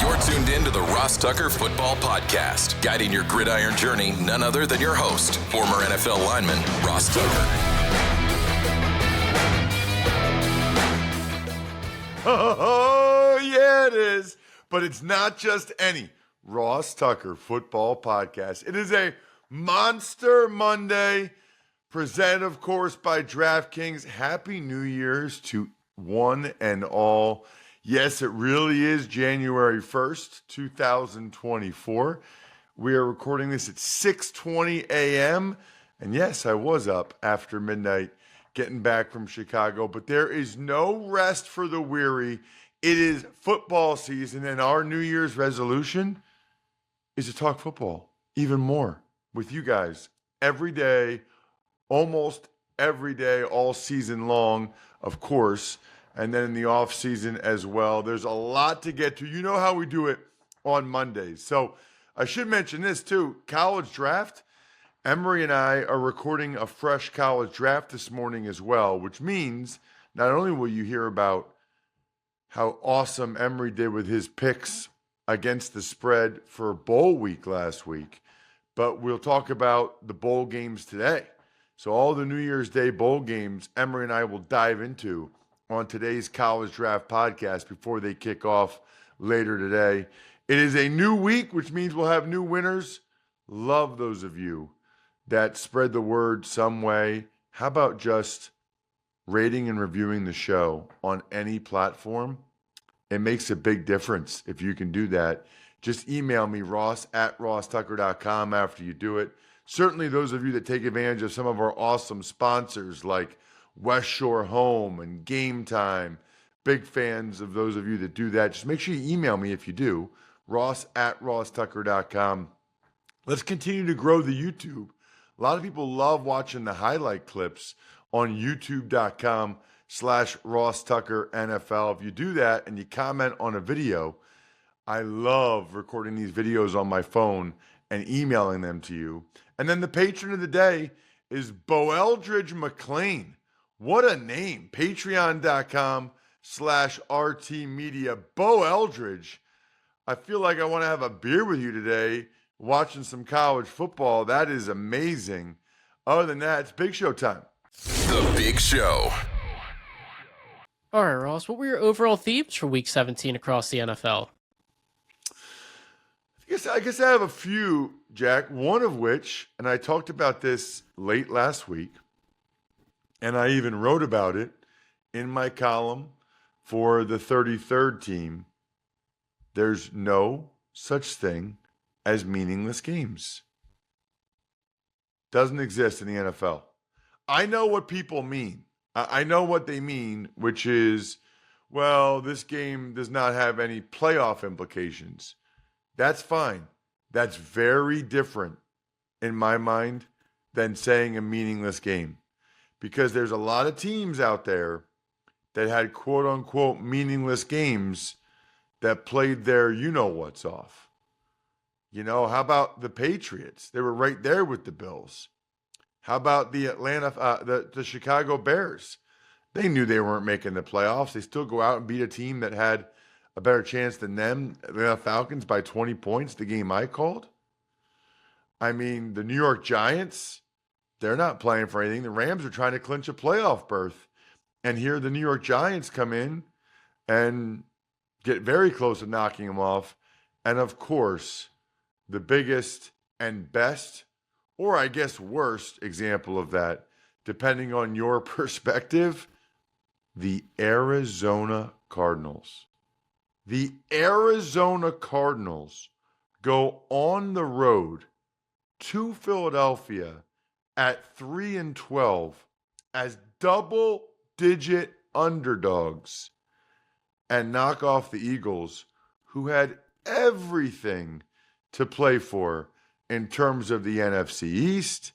You're tuned in to the Ross Tucker Football Podcast, guiding your gridiron journey, none other than your host, former NFL lineman, Ross Tucker. Oh, yeah, it is. But it's not just any Ross Tucker Football Podcast. It is a Monster Monday, presented, of course, by DraftKings. Happy New Year's to one and all. Yes, it really is January 1st, 2024. We are recording this at 6:20 a.m. And yes, I was up after midnight getting back from Chicago. But there is no rest for the weary. It is football season, and our New Year's resolution is to talk football even more with you guys every day, almost every day, all season long, of course, and then in the off season as well. There's a lot to get to. You know how we do it on Mondays. So I should mention this too. College draft. Emery and I are recording a fresh college draft this morning as well, which means not only will you hear about how awesome Emery did with his picks against the spread for bowl week last week, but we'll talk about the bowl games today. So all the New Year's Day bowl games, Emery and I will dive into on today's College Draft Podcast before they kick off later today. It is a new week, which means we'll have new winners. Love those of you that spread the word some way. How about just rating and reviewing the show on any platform? It makes a big difference if you can do that. Just email me, ross@rosstucker.com, after you do it. Certainly those of you that take advantage of some of our awesome sponsors like West Shore Home and Game Time, big fans of those of you that do that. Just make sure you email me if you do, ross@rosstucker.com. Let's continue to grow the YouTube. A lot of people love watching the highlight clips on youtube.com/RossTuckerNFL. If you do that and you comment on a video, I love recording these videos on my phone and emailing them to you. And then the patron of the day is Boeldridge McLean. What a name. Patreon.com/RT Media. Bo Eldridge. I feel like I want to have a beer with you today watching some college football. That is amazing. Other than that, it's Big Show time. The Big Show. All right, Ross, what were your overall themes for Week 17 across the NFL? I guess I have a few, Jack, one of which, and I talked about this late last week, and I even wrote about it in my column for the 33rd team. There's no such thing as meaningless games. Doesn't exist in the NFL. I know what people mean. I know what they mean, which is, well, this game does not have any playoff implications. That's fine. That's very different in my mind than saying a meaningless game. Because there's a lot of teams out there that had quote-unquote meaningless games that played their you-know-what's off. You know, how about the Patriots? They were right there with the Bills. How about the the Chicago Bears? They knew they weren't making the playoffs. They still go out and beat a team that had a better chance than them, the Falcons, by 20 points, the game I called. I mean, the New York Giants, they're not playing for anything. The Rams are trying to clinch a playoff berth. And here the New York Giants come in and get very close to knocking them off. And of course, the biggest and best, or I guess worst example of that, depending on your perspective, the Arizona Cardinals. The Arizona Cardinals go on the road to Philadelphia at 3-12 as double-digit underdogs and knock off the Eagles, who had everything to play for in terms of the NFC East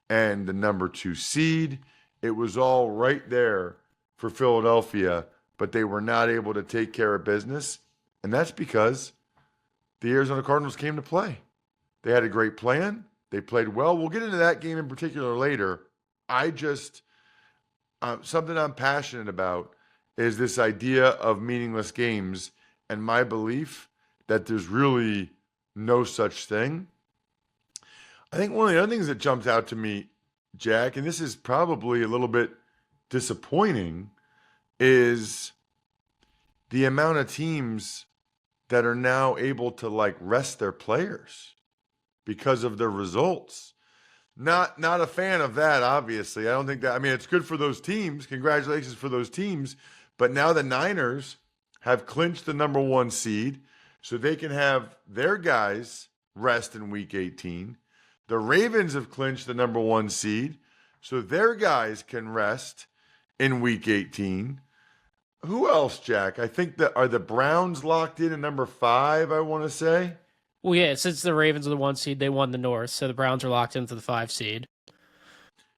and the number 2 seed. It was all right there for Philadelphia, but they were not able to take care of business. And that's because the Arizona Cardinals came to play. They had a great plan. They played well. We'll get into that game in particular later. Something I'm passionate about is this idea of meaningless games, and my belief that there's really no such thing. I think one of the other things that jumps out to me, Jack, and this is probably a little bit disappointing, is the amount of teams that are now able to like rest their players because of their results. Not a fan of that, obviously. I don't think that, I mean, it's good for those teams. Congratulations for those teams. But now the Niners have clinched the number 1 seed, so they can have their guys rest in week 18. The Ravens have clinched the number 1 seed, so their guys can rest in week 18. Who else, Jack? I think that are the Browns locked in at number 5, I want to say. Well, yeah, since the Ravens are the 1 seed, they won the North, so the Browns are locked into the 5 seed.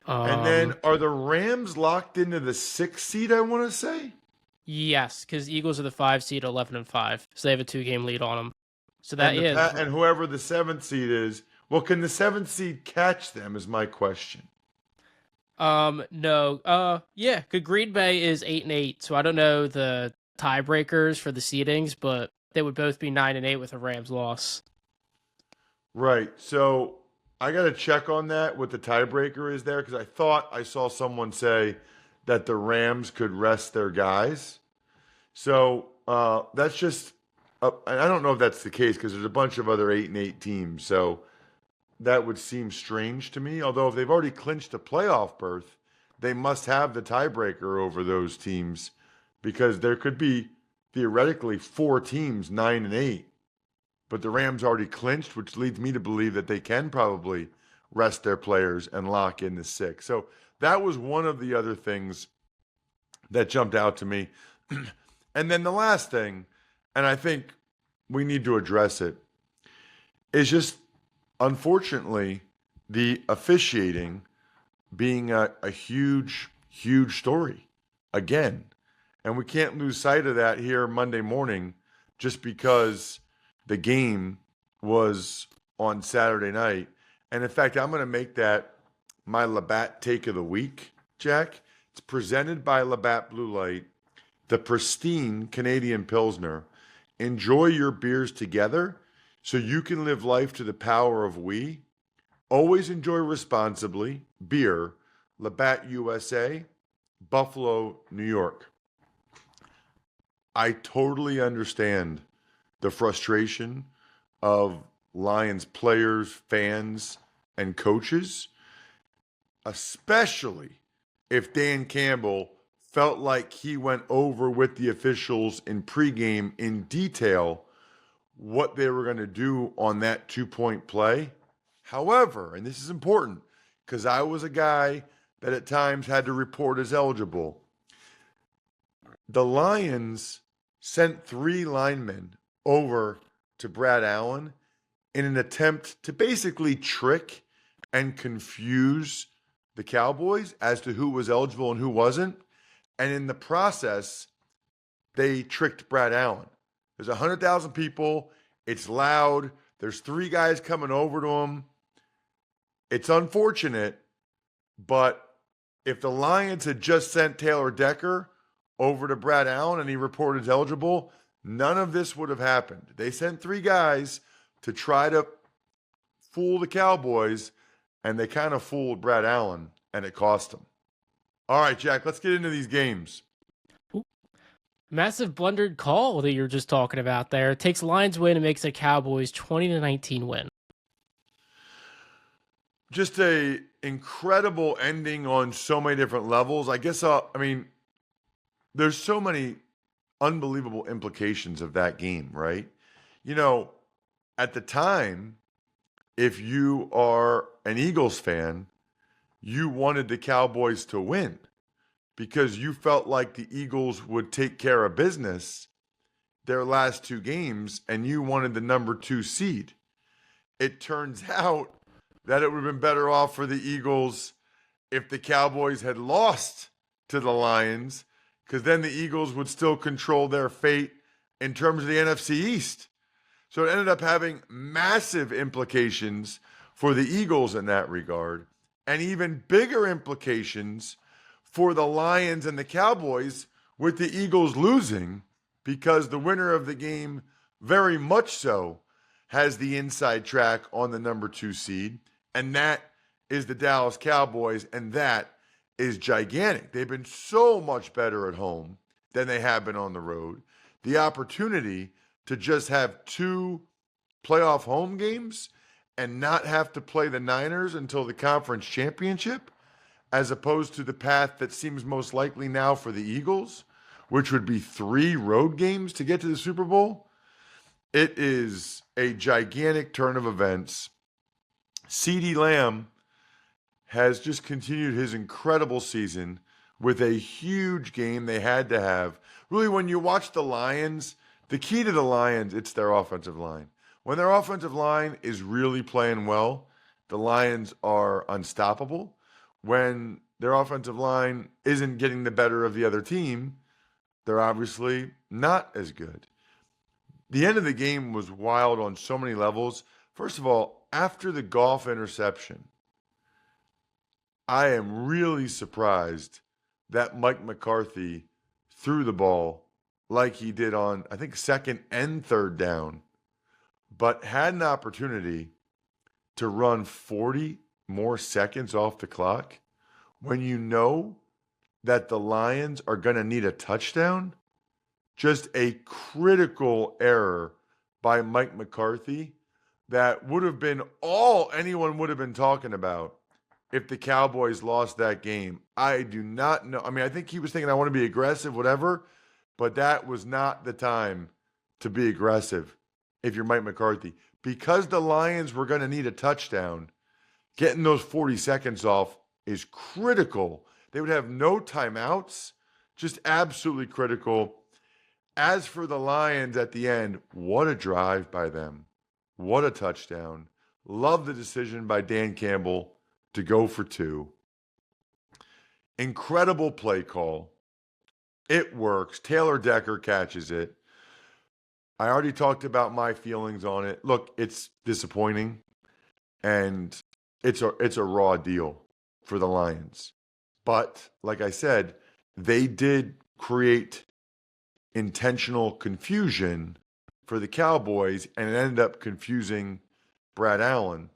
And then are the Rams locked into the 6 seed, I want to say? Yes, because Eagles are the 5 seed, 11-5, so they have a 2-game lead on them. So that is, and whoever the 7th seed is, well, can the 7th seed catch them? Is my question. No, yeah, because Green Bay is 8-8, so I don't know the tiebreakers for the seedings, but they would both be 9-8 with a Rams loss. Right. So I got to check on that, what the tiebreaker is there, because I thought I saw someone say that the Rams could rest their guys. So that's just, and I don't know if that's the case because there's a bunch of other 8-8 teams. So that would seem strange to me. Although if they've already clinched a playoff berth, they must have the tiebreaker over those teams because there could be theoretically 4 teams, 9-8. But the Rams already clinched, which leads me to believe that they can probably rest their players and lock in the 6. So that was one of the other things that jumped out to me. And then the last thing, and I think we need to address it, is just, unfortunately, the officiating being a huge, huge story again. And we can't lose sight of that here Monday morning just because the game was on Saturday night. And in fact, I'm going to make that my Labatt take of the week, Jack. It's presented by Labatt Blue Light, the pristine Canadian Pilsner. Enjoy your beers together so you can live life to the power of we. Always enjoy responsibly. Beer, Labatt USA, Buffalo, New York. I totally understand the frustration of Lions players, fans, and coaches, especially if Dan Campbell felt like he went over with the officials in pregame in detail what they were going to do on that 2-point play. However, and this is important because I was a guy that at times had to report as eligible, the Lions sent 3 linemen over to Brad Allen in an attempt to basically trick and confuse the Cowboys as to who was eligible and who wasn't. And in the process, they tricked Brad Allen. There's 100,000 people. It's loud. There's 3 guys coming over to him. It's unfortunate, but if the Lions had just sent Taylor Decker over to Brad Allen and he reported as eligible, none of this would have happened. They sent 3 guys to try to fool the Cowboys, and they kind of fooled Brad Allen, and it cost them. All right, Jack, let's get into these games. Massive blundered call that you were just talking about there. It takes Lions win and makes a Cowboys 20-19 win. Just a incredible ending on so many different levels. I guess, there's so many unbelievable implications of that game, right? You know, at the time, if you are an Eagles fan, you wanted the Cowboys to win because you felt like the Eagles would take care of business their last 2 games and you wanted the number 2 seed. It turns out that it would have been better off for the Eagles if the Cowboys had lost to the Lions, because then the Eagles would still control their fate in terms of the NFC East. So it ended up having massive implications for the Eagles in that regard, and even bigger implications for the Lions and the Cowboys with the Eagles losing, because the winner of the game very much so has the inside track on the number 2 seed, and that is the Dallas Cowboys, and that is gigantic. They've been so much better at home than they have been on the road. The opportunity to just have 2 playoff home games and not have to play the Niners until the conference championship, as opposed to the path that seems most likely now for the Eagles, which would be 3 road games to get to the Super Bowl. It is a gigantic turn of events. CeeDee Lamb has just continued his incredible season with a huge game they had to have. Really, when you watch the Lions, the key to the Lions, it's their offensive line. When their offensive line is really playing well, the Lions are unstoppable. When their offensive line isn't getting the better of the other team, they're obviously not as good. The end of the game was wild on so many levels. First of all, after the Goff interception, I am really surprised that Mike McCarthy threw the ball like he did on, I think, 2nd and 3rd down, but had an opportunity to run 40 more seconds off the clock when you know that the Lions are going to need a touchdown. Just a critical error by Mike McCarthy that would have been all anyone would have been talking about if the Cowboys lost that game. I do not know. I mean, I think he was thinking, I want to be aggressive, whatever, but that was not the time to be aggressive if you're Mike McCarthy. Because the Lions were going to need a touchdown, getting those 40 seconds off is critical. They would have no timeouts, just absolutely critical. As for the Lions at the end, what a drive by them. What a touchdown. Love the decision by Dan Campbell to go for 2. Incredible play call. It works. Taylor Decker catches it. I already talked about my feelings on it. Look, it's disappointing, and it's a raw deal for the Lions. But like I said, they did create intentional confusion for the Cowboys, and it ended up confusing Brad Allen.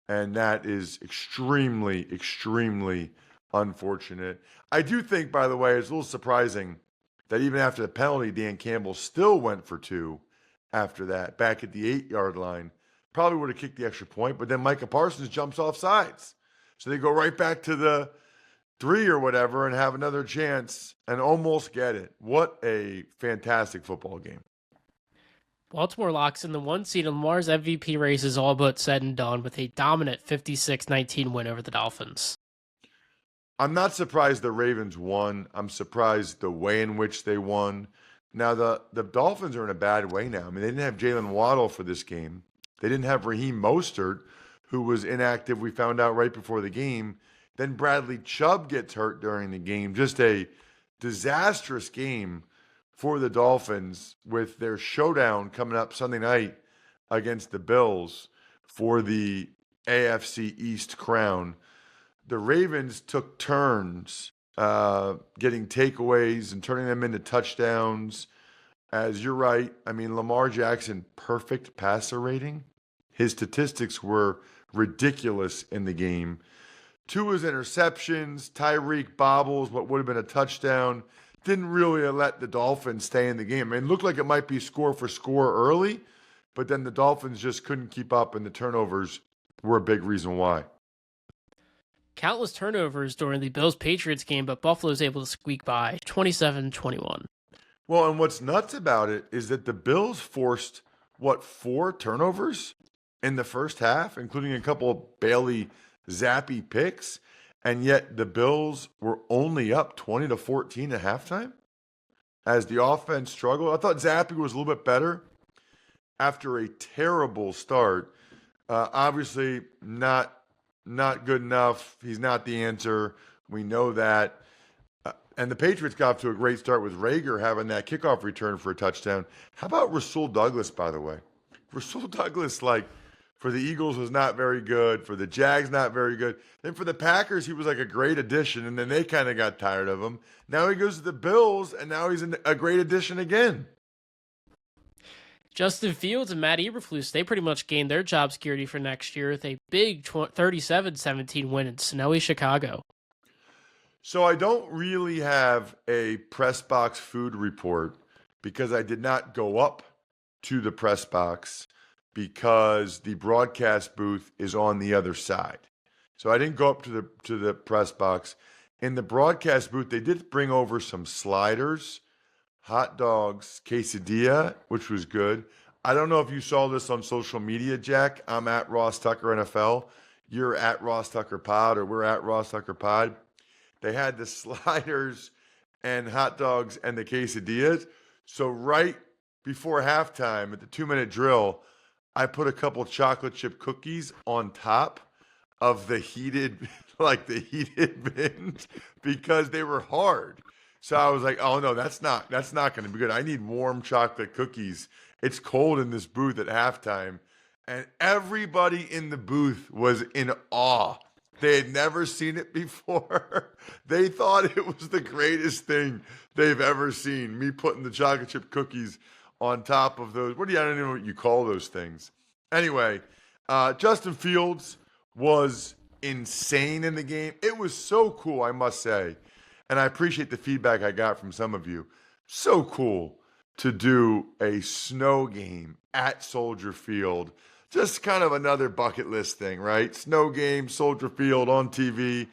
And that is extremely, extremely unfortunate. I do think, by the way, it's a little surprising that even after the penalty, Dan Campbell still went for 2 after that, back at the 8-yard line. Probably would have kicked the extra point, but then Micah Parsons jumps off sides. So they go right back to the 3 or whatever and have another chance and almost get it. What a fantastic football game. Baltimore locks in the 1 seed, and Lamar's MVP race is all but said and done with a dominant 56-19 win over the Dolphins. I'm not surprised the Ravens won. I'm surprised the way in which they won. Now, the Dolphins are in a bad way now. I mean, they didn't have Jalen Waddle for this game. They didn't have Raheem Mostert, who was inactive, we found out right before the game. Then Bradley Chubb gets hurt during the game. Just a disastrous game for the Dolphins with their showdown coming up Sunday night against the Bills for the AFC East crown. The Ravens took turns getting takeaways and turning them into touchdowns. As you're right, I mean, Lamar Jackson, perfect passer rating. His statistics were ridiculous in the game. 2 was interceptions. Tyreek bobbles what would have been a touchdown. Didn't really let the Dolphins stay in the game. I mean, it looked like it might be score for score early, but then the Dolphins just couldn't keep up, and the turnovers were a big reason why. Countless turnovers during the Bills-Patriots game, but Buffalo's able to squeak by 27-21. Well, and what's nuts about it is that the Bills forced, 4 turnovers in the first half, including a couple of Bailey Zappi picks, and yet the Bills were only up 20-14 at halftime as the offense struggled. I thought Zappi was a little bit better after a terrible start. Obviously, not good enough. He's not the answer. We know that. And the Patriots got off to a great start with Rager having that kickoff return for a touchdown. How about Rasul Douglas, by the way? Rasul Douglas, for the Eagles was not very good. For the Jags, not very good. Then for the Packers, he was like a great addition, and then they kind of got tired of him. Now he goes to the Bills, and now he's a great addition again. Justin Fields and Matt Eberflus, they pretty much gained their job security for next year with a big 37-17 win in snowy Chicago. So I don't really have a press box food report because I did not go up to the press box because the broadcast booth is on the other side. So I didn't go up to the press box. In the broadcast booth, they did bring over some sliders, hot dogs, quesadilla, which was good. I don't know if you saw this on social media, Jack. I'm at Ross Tucker NFL. You're at Ross Tucker Pod, or we're at Ross Tucker Pod. They had the sliders and hot dogs and the quesadillas. So right before halftime at the 2-minute drill, I put a couple chocolate chip cookies on top of the heated bins because they were hard. So I was like, oh no, that's not going to be good. I need warm chocolate cookies. It's cold in this booth at halftime. And everybody in the booth was in awe. They had never seen it before. They thought it was the greatest thing they've ever seen. Me putting the chocolate chip cookies on top of those. I don't even know what you call those things. Anyway, Justin Fields was insane in the game. It was so cool, I must say. And I appreciate the feedback I got from some of you. So cool to do a snow game at Soldier Field. Just kind of another bucket list thing, right? Snow game, Soldier Field on TV.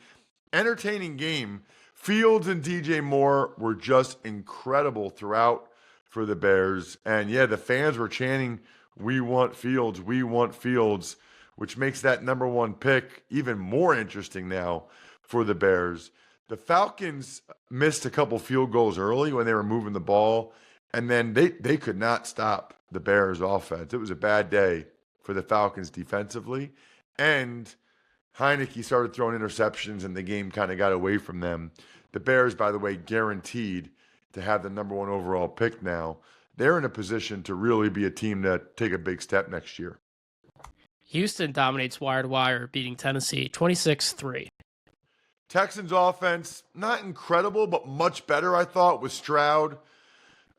Entertaining game. Fields and DJ Moore were just incredible throughout for the Bears. And yeah, the fans were chanting, "We want Fields, we want Fields," which makes that number one pick even more interesting now for the Bears. The Falcons missed a couple field goals early when they were moving the ball, and then they could not stop the Bears' offense. It was a bad day for the Falcons defensively, and Heineke started throwing interceptions, and the game kind of got away from them. The Bears, by the way, guaranteed to have the number one overall pick now. They're in a position to really be a team to take a big step next year. Houston dominates wire to wire, beating Tennessee 26-3. Texans offense, not incredible, but much better, I thought, with Stroud.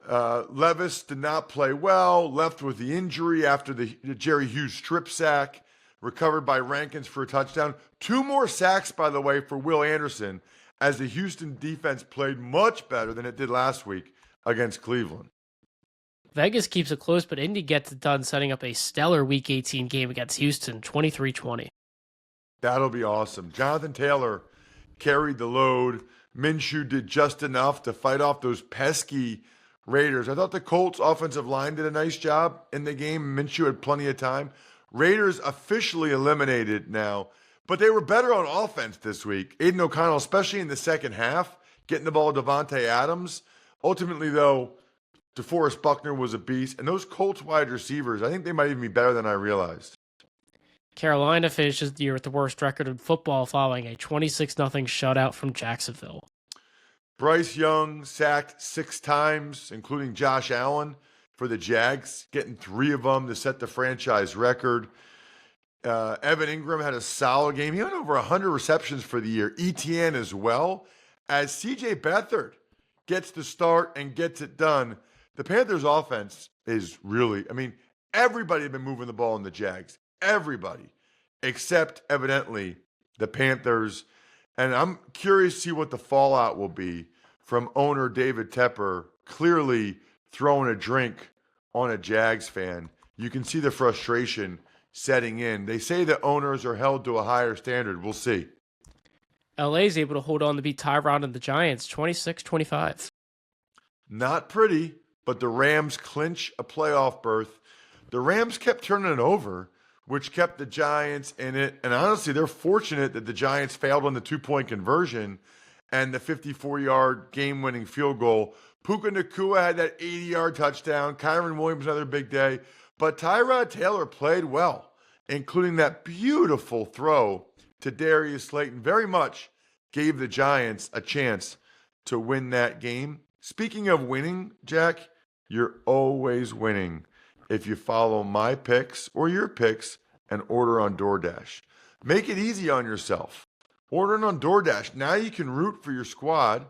Levis did not play well, left with the injury after the Jerry Hughes strip sack, recovered by Rankins for a touchdown. 2 more sacks, by the way, for Will Anderson, as the Houston defense played much better than it did last week against Cleveland. Vegas keeps it close, but Indy gets it done, setting up a stellar Week 18 game against Houston, 23-20. That'll be awesome. Jonathan Taylor carried the load. Minshew did just enough to fight off those pesky Raiders. I thought the Colts offensive line did a nice job in the game. Minshew had plenty of time. Raiders officially eliminated now, but they were better on offense this week. Aiden O'Connell, especially in the second half, getting the ball to Devontae Adams. Ultimately, though, DeForest Buckner was a beast. And those Colts wide receivers, I think they might even be better than I realized. Carolina finishes the year with the worst record in football following a 26-0 shutout from Jacksonville. Bryce Young sacked 6 times, including Josh Allen for the Jags, getting 3 of them to set the franchise record. Evan Ingram had a solid game. He had over 100 receptions for the year. ETN as well, as C.J. Beathard gets the start and gets it done. The Panthers' offense is really, everybody had been moving the ball in the Jags. Everybody, except evidently the Panthers. And I'm curious to see what the fallout will be from owner David Tepper clearly throwing a drink on a Jags fan. You can see the frustration setting in. They say that owners are held to a higher standard. We'll see. LA's able to hold on to beat Tyrod and the Giants 26-25. Not pretty, but the Rams clinch a playoff berth. The Rams kept turning it over, which kept the Giants in it. And honestly, they're fortunate that the Giants failed on the 2-point conversion and the 54-yard game-winning field goal. Puka Nacua had that 80-yard touchdown. Kyron Williams, another big day. But Tyrod Taylor played well, including that beautiful throw to Darius Slayton. Very much gave the Giants a chance to win that game. Speaking of winning, Jack, you're always winning if you follow my picks or your picks and order on DoorDash. Make it easy on yourself. Ordering on DoorDash. Now you can root for your squad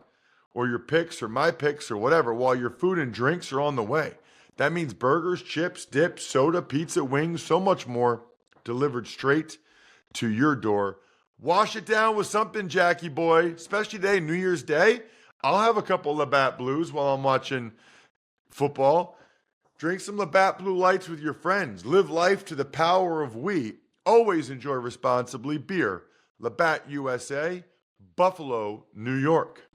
or your picks or my picks or whatever while your food and drinks are on the way. That means burgers, chips, dips, soda, pizza, wings, so much more delivered straight to your door. Wash it down with something, Jackie boy, especially today, New Year's Day. I'll have a couple Labatt Blues while I'm watching football. Drink some Labatt Blue Lights with your friends. Live life to the power of we. Always enjoy responsibly. Beer, Labatt USA, Buffalo, New York.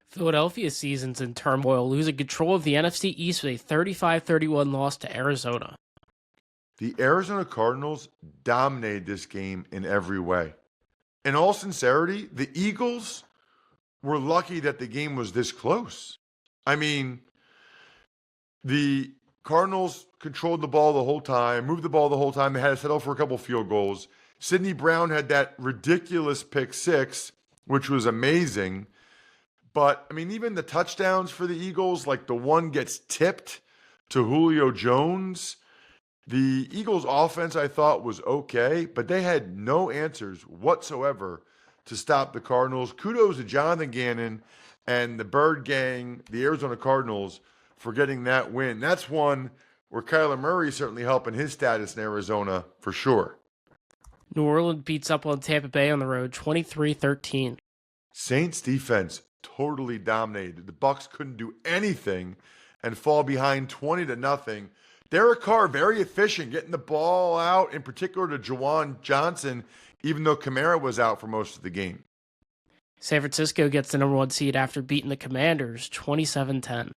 Philadelphia season's in turmoil, losing control of the NFC East with a 35-31 loss to Arizona. The Arizona Cardinals dominated this game in every way. In all sincerity, the Eagles were lucky that the game was this close. I mean, the Cardinals controlled the ball the whole time, moved the ball the whole time. They had to settle for a couple field goals. Sidney Brown had that ridiculous pick six, which was amazing. But, I mean, even the touchdowns for the Eagles, like the one gets tipped to Julio Jones. The Eagles' offense, I thought, was okay, but they had no answers whatsoever to stop the Cardinals. Kudos to Jonathan Gannon and the Bird Gang, the Arizona Cardinals, for getting that win. That's one where Kyler Murray is certainly helping his status in Arizona for sure. New Orleans beats up on Tampa Bay on the road 23-13. Saints defense totally dominated. The Bucs couldn't do anything and fall behind 20-0. Derek Carr, very efficient, getting the ball out, in particular to Juwan Johnson, even though Kamara was out for most of the game. San Francisco gets the number 1 seed after beating the Commanders 27-10.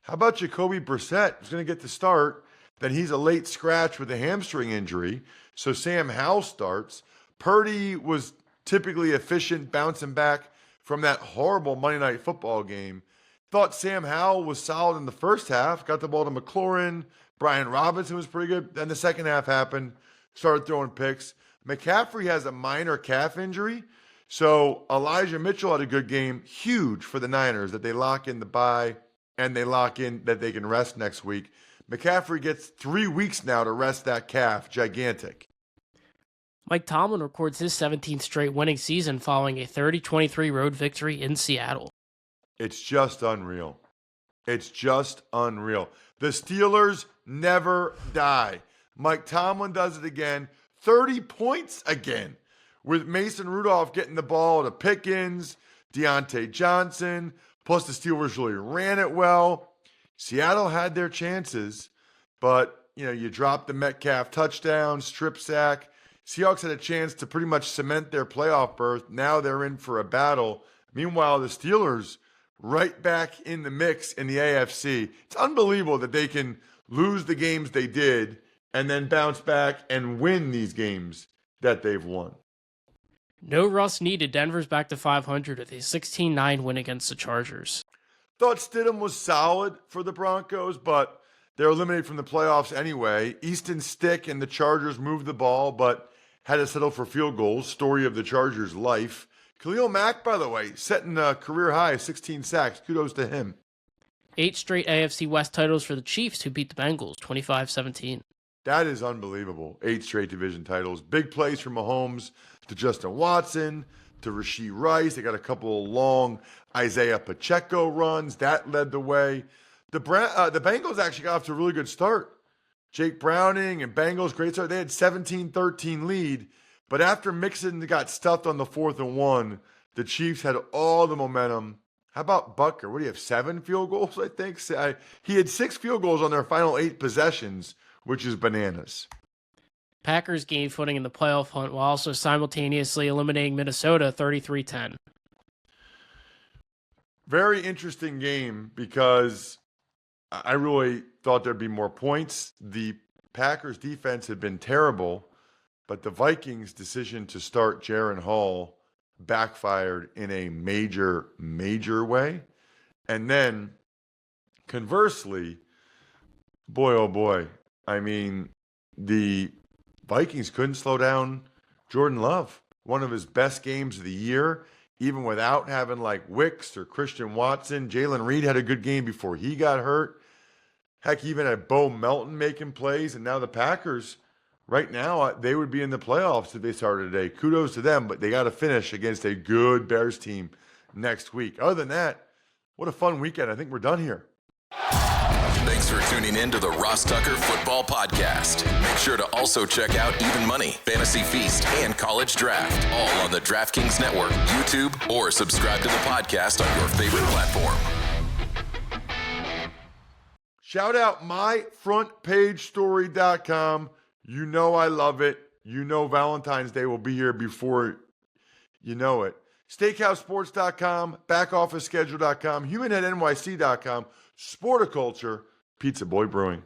How about Jacoby Brissett? He's going to get the start. Then he's a late scratch with a hamstring injury. So Sam Howell starts. Purdy was typically efficient, bouncing back from that horrible Monday Night Football game. Thought Sam Howell was solid in the first half. Got the ball to McLaurin. Brian Robinson was pretty good. Then the second half happened. Started throwing picks. McCaffrey has a minor calf injury. So Elijah Mitchell had a good game. Huge for the Niners that they lock in the bye and they lock in that they can rest next week. McCaffrey gets 3 weeks now to rest that calf. Gigantic. Mike Tomlin records his 17th straight winning season following a 30-23 road victory in Seattle. It's just unreal. It's just unreal. The Steelers never die. Mike Tomlin does it again. 30 points again, with Mason Rudolph getting the ball to Pickens, Deontay Johnson, plus the Steelers really ran it well. Seattle had their chances, but, you dropped the Metcalf touchdown, strip sack. Seahawks had a chance to pretty much cement their playoff berth. Now they're in for a battle. Meanwhile, the Steelers right back in the mix in the AFC. It's unbelievable that they can lose the games they did and then bounce back and win these games that they've won. No Russ needed. Denver's back to 500 with a 16-9 win against the Chargers. Thought Stidham was solid for the Broncos, but they're eliminated from the playoffs anyway. Easton Stick and the Chargers moved the ball, but had to settle for field goals. Story of the Chargers' life. Khalil Mack, by the way, setting a career high of 16 sacks. Kudos to him. 8 straight AFC West titles for the Chiefs, who beat the Bengals 25-17. That is unbelievable. 8 straight division titles. Big plays from Mahomes to Justin Watson to Rashee Rice. They got a couple of long Isaiah Pacheco runs. That led the way. The Bengals actually got off to a really good start. Jake Browning and Bengals, great start. They had 17-13 lead. But after Mixon got stuffed on the 4th and 1, the Chiefs had all the momentum. How about Butker? What do you have, 7 field goals, I think? He had 6 field goals on their final 8 possessions, which is bananas. Packers gained footing in the playoff hunt while also simultaneously eliminating Minnesota 33-10. Very interesting game because I really thought there'd be more points. The Packers defense had been terrible, but the Vikings' decision to start Jaron Hall backfired in a major, major way. And then, conversely, boy, oh boy, I mean, the Vikings couldn't slow down Jordan Love. One of his best games of the year, even without having like Wicks or Christian Watson. Jalen Reed had a good game before he got hurt. Heck, even had Bo Melton making plays. And now the Packers, right now, they would be in the playoffs if they started today. Kudos to them, but they got to finish against a good Bears team next week. Other than that, what a fun weekend. I think we're done here. Thanks for tuning in to the Ross Tucker Football Podcast. Make sure to also check out Even Money, Fantasy Feast, and College Draft, all on the DraftKings Network, YouTube, or subscribe to the podcast on your favorite platform. Shout out myfrontpagestory.com. You know I love it. You know Valentine's Day will be here before you know it. SteakhouseSports.com, BackOfficeSchedule.com, HumanHeadNYC.com, Sporticulture, Pizza Boy Brewing.